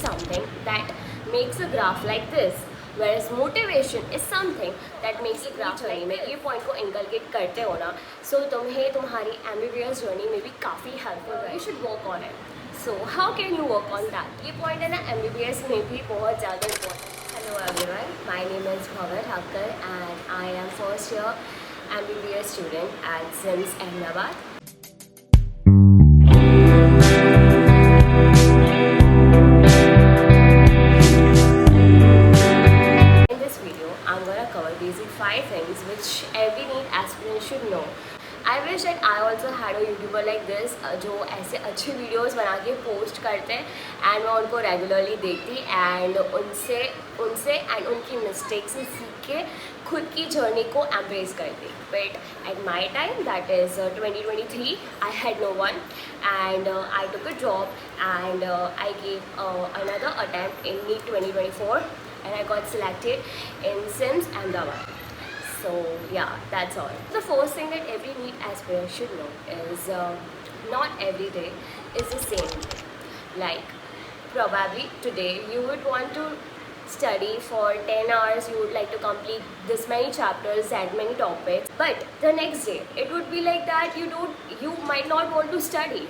something that makes a graph like this, whereas motivation is something that makes a graph journey में ये point को inculcate करते हो ना, सो तुम्हें तुम्हारी एमबीबीएस जर्नी में भी काफ़ी हेल्पफुल है. You should work on it. So how can you work on that? ये पॉइंट है ना एमबीबीएस में भी बहुत ज़्यादा important. Hello everyone, my name is Bhavat Thakkar and I am first year MBBS student at SIMS Ahmedabad. In this video, I'm gonna cover basic 5 things which every NEET aspirant should know. I wish that I also had a YouTuber like this जो ऐसे अच्छे videos बना के post करते and मैं उनको regularly देखती and उनसे एंड उनकी मिस्टेक से सीख के खुद की जर्नी को एम्ब्रेस करती. But at my time that is 2023 I had no one and I took a job and I gave another attempt in NEET 2024 and I got selected in SIMS Ahmedabad. So yeah, that's all. The first thing that every NEET aspirant should know is not every day is the same. Like probably today you would want to study for 10 hours, you would like to complete this many chapters, that many topics, but the next day it would be like that you might not want to study.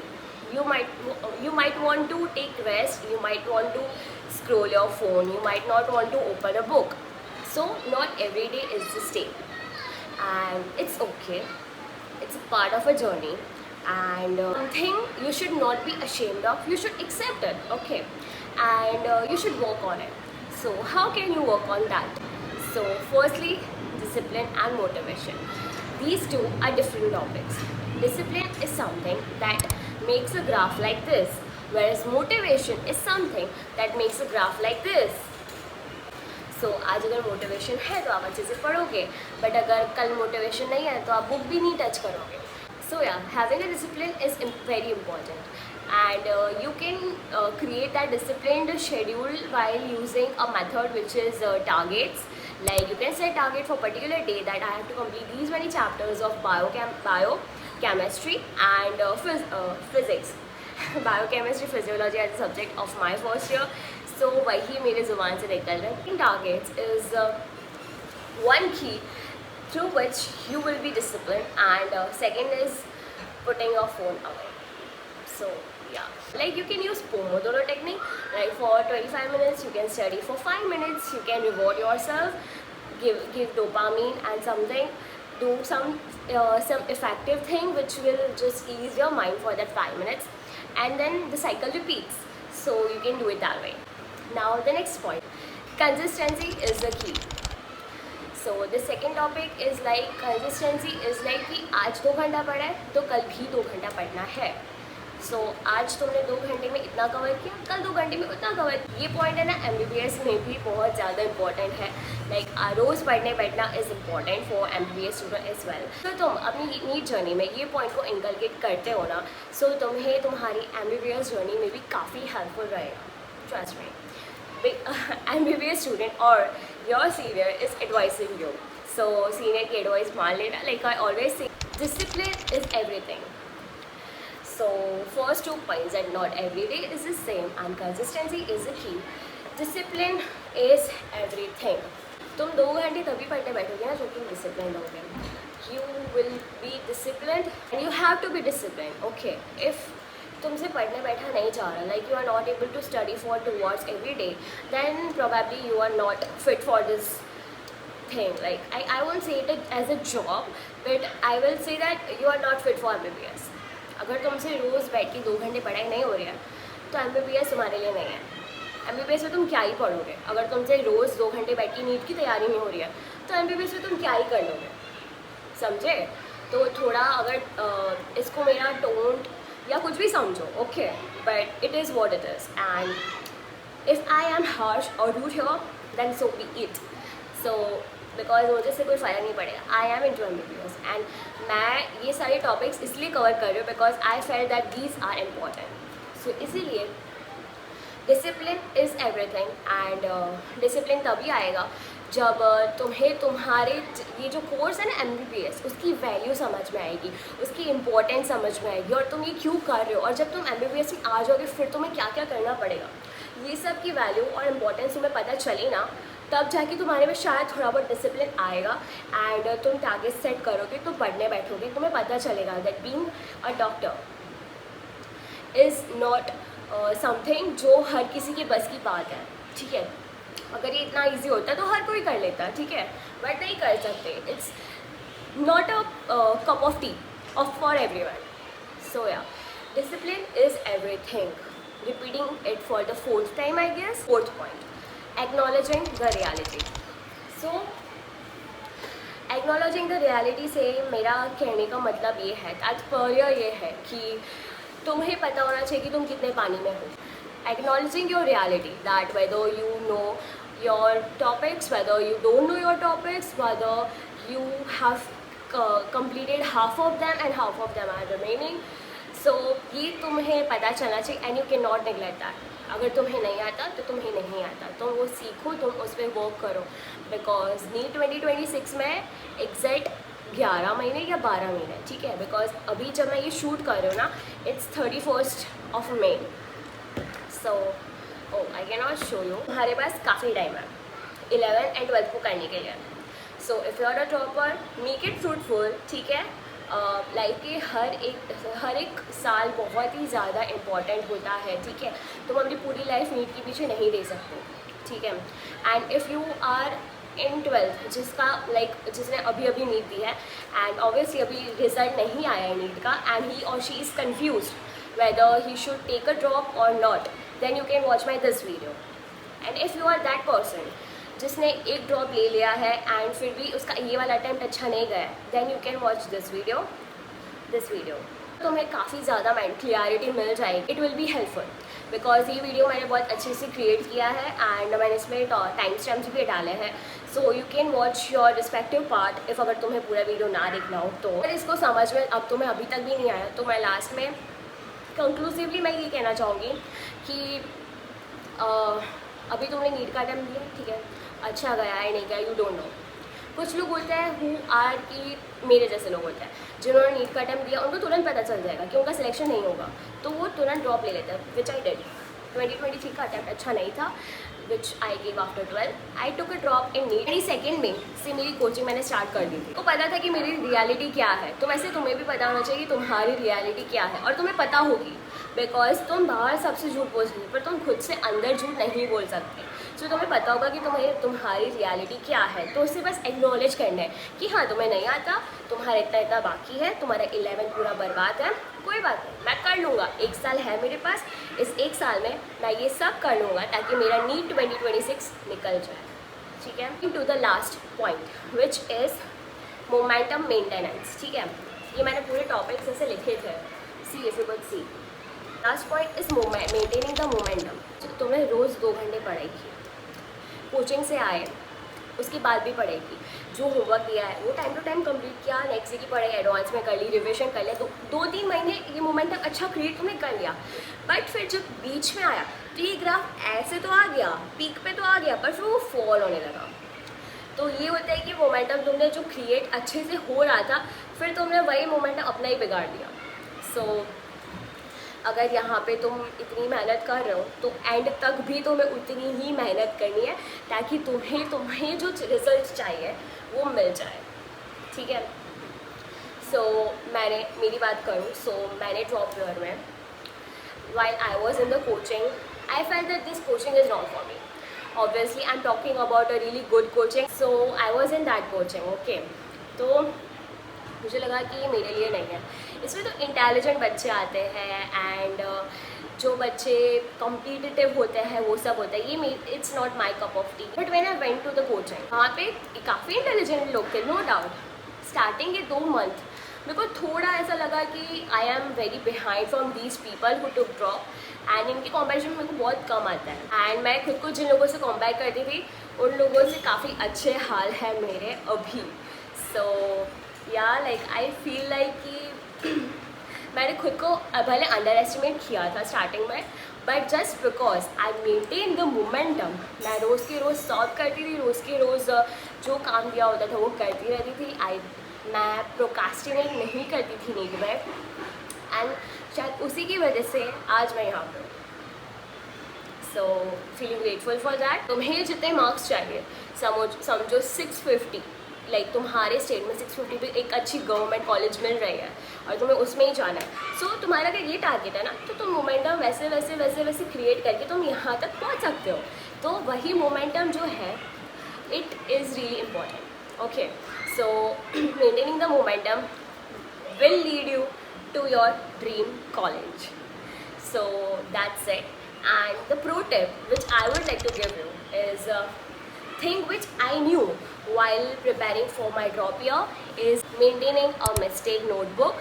You might want to take rest, you might want to scroll your phone, you might not want to open a book. So not every day is the same and it's okay. It's a part of a journey and something you should not be ashamed of. You should accept it, okay, and you should work on it. So how can you work on that? So firstly, discipline and motivation. These two are different topics. Discipline is something that makes a graph like this, whereas motivation is something that makes a graph like this. सो आज अगर motivation है तो आप अच्छे से पढ़ोगे, but अगर कल मोटिवेशन नहीं है तो आप बुक भी नहीं टच करोगे. सो या having a discipline is very important and you can create that disciplined schedule while using a method which is targets. Like you can set target for particular day that I have to complete these many chapters of biochemistry and physics. Biochemistry, physiology as a subject of my first year. So वही मेरे ज़ुबान से निकल रहा है. Targets is one key through which you will be disciplined and second is putting your phone away. So yeah, like you can use Pomodoro technique. Like for 25 minutes you can study, for 5 minutes you can reward yourself, give dopamine and something, do some effective thing which will just ease your mind for that 5 minutes and then the cycle repeats. So you can do it that way. Now the next point, consistency is the key. So the second topic is like consistency is like कि आज 2 घंटा पढ़ा है तो कल भी 2 घंटा पढ़ना है. So आज तुमने 2 घंटे में इतना कवर किया, कल 2 घंटे में उतना कवर. ये पॉइंट है ना MBBS में भी बहुत ज़्यादा इंपॉर्टेंट है. लाइक रोज़ पढ़ने बैठना is important for MBBS student as well. तो तुम अपनी नीट जर्नी में ये पॉइंट को इंकलकेट करते हो ना, सो तुम्हें तुम्हारी MBBS जर्नी में भी काफ़ी हेल्पफुल रहेगा. Trust me. MBBS student or your senior is advising you, so senior की advice मान लेना. Like I always say, discipline is everything. So first 2 points that not every day is the same and consistency is the key. Discipline is everything. तुम 2 घंटे तभी पढ़ने बैठोगे ना जब तुम डिसिप्लिन होगे. You will be disciplined and you have to be disciplined. Okay, if तुमसे पढ़ने बैठा नहीं जा रहा, like you are not able to study for 2 hours every day, then probably you are not fit for this thing. Like I won't say it as a job, but I will say that you are not fit for MBBS. अगर तुमसे रोज़ बैठ के 2 घंटे पढ़ाई नहीं हो रही है तो MBBS तुम्हारे लिए नहीं है. MBBS में तुम क्या ही पढ़ोगे? अगर तुमसे रोज़ 2 घंटे बैठ के नीट की तैयारी नहीं हो रही है तो MBBS में तुम क्या ही कर लोगे? समझे? तो थोड़ा अगर इसको मेरा टोन या कुछ भी समझो, okay, but it is what it is and if I am harsh और rude here then so be it. So because मुझे से कोई फ़ायदा नहीं पड़ेगा. I am into MBBS and मैं ये सारे टॉपिक्स इसलिए कवर कर रही हूँ because I feel that these are important. So इसीलिए discipline is everything and discipline तभी आएगा जब तुम्हें तुम्हारे ये जो कोर्स है ना MBBS उसकी वैल्यू समझ में आएगी, उसकी इम्पोर्टेंस समझ में आएगी और तुम ये क्यों कर रहे हो. और जब तुम MBBS में आ जाओगे फिर तुम्हें क्या क्या करना पड़ेगा ये सब की वैल्यू और इम्पोर्टेंस तुम्हें पता चली ना, तब जाके तुम्हारे में शायद थोड़ा बहुत डिसिप्लिन आएगा एंड तुम टारगेट सेट करोगे, तो पढ़ने बैठोगे, तुम्हें पता चलेगा that being a doctor is not something जो हर किसी के बस की बात है, ठीक है। अगर ये इतना ईजी होता तो हर कोई कर लेता, ठीक है, बट नहीं कर सकते। It's not a cup of tea off for everyone. So yeah, discipline is everything. Repeating it for the fourth time, I guess. Fourth point, acknowledging the reality. So acknowledging the reality से मेरा कहने का मतलब ये है, तात्पर्य ये है कि तुम्हें पता होना चाहिए कि तुम कितने पानी में हो। Acknowledging your reality, that whether you know your topics, whether you don't know your topics, whether you have completed half of them and half of them are remaining. सो ये तुम्हें पता चलना चाहिए and you can not neglect that. अगर तुम्हें नहीं आता तो तुम्हें नहीं आता, तुम वो सीखो, तुम उस पर वर्क करो, बिकॉज नीट 2026 में एग्जैक्ट 11 महीने या 12 महीने, ठीक है। बिकॉज अभी जब मैं ये शूट कर रही हूँ ना, it's 31st of May, so I can not show you. तुम्हारे पास काफ़ी टाइम है 11 and 12 को करने के लिए। So if you are a topper, make it fruitful, ठीक है। लाइफ के हर एक साल बहुत ही ज़्यादा इम्पॉर्टेंट होता है, ठीक है। तुम अपनी पूरी लाइफ नीट के पीछे नहीं दे सकते, ठीक है। And if you are in 12th, जिसने अभी अभी नीट दी है एंड ऑब्वियसली अभी रिजल्ट नहीं आया है नीट का, एंड ही और she is confused whether he should take a drop और नॉट, then you can watch my this video. And if you are that person जिसने एक ड्रॉप ले लिया है एंड फिर भी उसका ये वाला अटेम्प्ट अच्छा नहीं गया, then you can watch this video. तुम्हें काफ़ी ज़्यादा माइंड क्लियरिटी मिल जाएगी, it will be helpful, because ये वीडियो मैंने बहुत अच्छे से क्रिएट किया है एंड मैंने इसमें टाइम स्टैम्प्स भी डाले हैं, so you can watch your respective part if अगर तुम्हें पूरा वीडियो ना देखना हो तो। अगर इसको समझ में अब तुम्हें अभी तक भी नहीं आया तो मैं लास्ट में कंक्लूसिवली मैं ये कहना चाहूँगी कि अभी तुमने नीट का अटेम्प्ट दिया, ठीक है, अच्छा गया है नहीं गया, यू डोंट नो। कुछ लोग बोलते हैं हु आर कि मेरे जैसे लोग होते हैं जिन्होंने नीट का अटेम्प्ट दिया, उनको तुरंत पता चल जाएगा कि उनका सिलेक्शन नहीं होगा, तो वो तुरंत ड्रॉप ले लेते हैं, विच आई डिड। 2023 का अटेम्प्ट अच्छा नहीं था, which I give after 12, I took a drop in NEET. 22nd में से मेरी कोचिंग मैंने स्टार्ट कर दी थी, तो पता था कि मेरी रियलिटी क्या है, तो वैसे तुम्हें भी पता होना चाहिए कि तुम्हारी रियलिटी क्या है, और तुम्हें पता होगी, बिकॉज तुम बाहर सबसे झूठ बोल सकते पर तुम खुद से अंदर झूठ नहीं बोल सकते। सो तुम्हें पता होगा कि तुम्हारी रियलिटी क्या है, तो उससे बस एक्नॉलेज करना है कि हाँ तुम्हें नहीं आता, तुम्हारा इतना बाकी है, तुम्हारा 11 पूरा बर्बाद है, कोई बात नहीं, मैं कर लूँगा, 1 साल है मेरे पास, इस 1 साल में मैं ये सब कर लूँगा ताकि मेरा नीट 2026 निकल जाए, ठीक है। To the last point which is momentum maintenance, ठीक है। ये मैंने पूरे टॉपिक्स ऐसे लिखे थे, see if you could see. Last point is maintaining the momentum. तुम्हें रोज़ 2 घंटे पढ़ेगी, कोचिंग से आए उसके बाद भी पढ़ेगी, जो होमवर्क दिया है वो टाइम टू टाइम कंप्लीट किया, नेक्स्ट डे की पढ़ाई एडवांस में कर ली, रिविजन कर लिया, तो 2-3 महीने ये मोमेंटम अच्छा क्रिएट तुमने कर लिया। बट फिर जब बीच में आया तो ये ग्राफ ऐसे तो आ गया, पीक पे तो आ गया, पर फिर वो फॉल होने लगा। तो ये होता है कि मोमेंटम तुमने जो क्रिएट अच्छे से हो रहा था, फिर तुमने वही मोमेंटम अपना ही बिगाड़ दिया। सो अगर यहाँ पे तुम इतनी मेहनत कर रहे हो तो एंड तक भी तुम्हें उतनी ही मेहनत करनी है ताकि तुम्हें जो रिजल्ट चाहिए वो मिल जाए, ठीक है। सो मेरी बात करूँ, सो मैंने ड्रॉप ईयर में while I was in the coaching, I felt that this coaching is wrong for me. Obviously, I'm talking about a really good coaching. So I was in that coaching, okay. तो मुझे लगा कि ये मेरे लिए नहीं है। इसमें तो इंटेलिजेंट बच्चे आते हैं एंड जो बच्चे कॉम्पिटिटिव होते हैं वो सब होता है, ये it's not my cup of tea. But when I went to the coaching, वहाँ पे काफ़ी इंटेलिजेंट लोग थे, नो डाउट। स्टार्टिंग के 2 मंथ मेरे को थोड़ा ऐसा लगा कि I am very behind from these people who took drop, and इनके कॉम्पेरिजन मेरे को बहुत कम आता है, एंड मैं खुद को जिन लोगों से कॉम्पेयर करती थी उन लोगों से काफ़ी अच्छे हाल है मेरे अभी। सो या लाइक आई फील लाइक कि मैंने खुद को भले अंडर एस्टिमेट किया था स्टार्टिंग में, but just because I maintain the momentum, मैं रोज़ के रोज़ सॉल्व करती थी, रोज़ के रोज़ जो काम दिया होता था वो करती रहती थी, मैं प्रोकास्टिनेट नहीं करती थी नीट में, एंड शायद उसी की वजह से आज मैं यहाँ पर हूँ। So feeling grateful for that. तुम्हें जितने मार्क्स चाहिए, समझो 650, लाइक तुम्हारे स्टेट में 650 पे एक अच्छी गवर्नमेंट कॉलेज मिल रही है और तुम्हें उसमें ही जाना है। सो तुम्हारा अगर ये टारगेट है ना, तो तुम मोमेंटम वैसे वैसे वैसे वैसे क्रिएट करके तुम यहाँ तक पहुँच सकते हो। तो वही मोमेंटम जो है, it is really important. Okay, so maintaining the momentum will lead you to your dream college. So that's it. And the pro tip which I would like to give you is a thing which I knew while preparing for my drop year is maintaining a mistake notebook.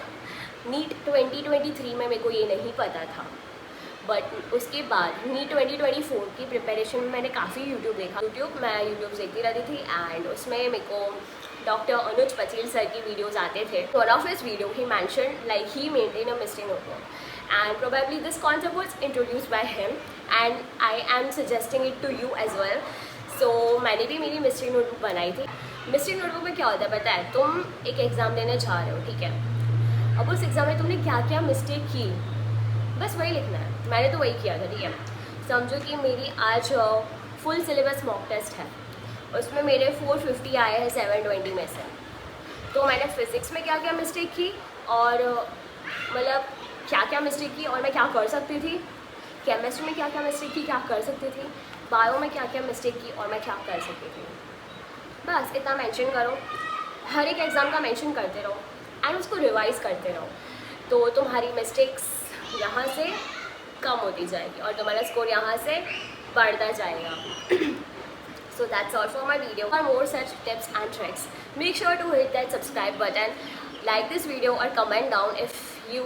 NEET 2023 में मेरे को ये नहीं पता था, but उसके बाद NEET 2024 की प्रिपरेशन में मैंने काफ़ी यूट्यूब देखा। मैं यूट्यूब देखती रहती थी एंड उसमें मेरे को डॉक्टर अनुज पटेल सर की वीडियोस आते थे। One of his video he mention like he maintain a mistake notebook and probably this concept was introduced by him and I am suggesting it to you as well. So मैंने भी मेरी mistake notebook बनाई थी। Mistake notebook में क्या होता है पता है? तुम एक एग्ज़ाम देने जा रहे हो, ठीक है, अब उस एग्ज़ाम में तुमने क्या क्या मिस्टेक की, बस वही लिखना है। मैंने तो वही किया था, ठीक है। समझो कि मेरी आज फुल सिलेबस मॉक टेस्ट है, उसमें मेरे 450 आए हैं 720 में से। तो मैंने फिज़िक्स में क्या क्या मिस्टेक की और मतलब क्या क्या मिस्टेक की और मैं क्या कर सकती थी, केमिस्ट्री में क्या क्या मिस्टेक की, क्या कर सकती थी, बायो में क्या क्या मिस्टेक की और मैं क्या कर सकती थी। बस इतना मेंशन करो, हर एक एग्ज़ाम का मेंशन करते रहो एंड उसको रिवाइज करते रहो, तो तुम्हारी मिस्टेक्स यहाँ से कम होती जाएगी और तुम्हारा स्कोर यहाँ से बढ़ता जाएगा। So that's all for my video. For more such tips and tricks, make sure to hit that subscribe button, like this video or comment down if you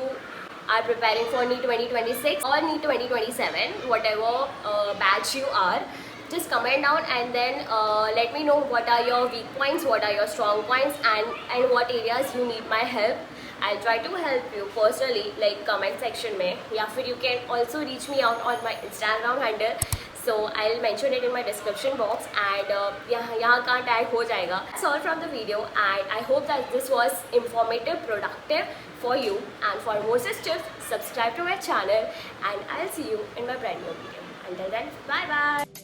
are preparing for NEET 2026 or NEET 2027, whatever batch you are. Just comment down and then let me know what are your weak points, what are your strong points, and what areas you need my help. I'll try to help you personally, like comment section में, या फिर you can also reach me out on my Instagram handle. So I'll mention it in my description box and यहाँ का tag हो जाएगा. That's all from the video and I hope that this was informative, productive for you. And for more such tips, subscribe to my channel and I'll see you in my brand new video. Until then, bye bye.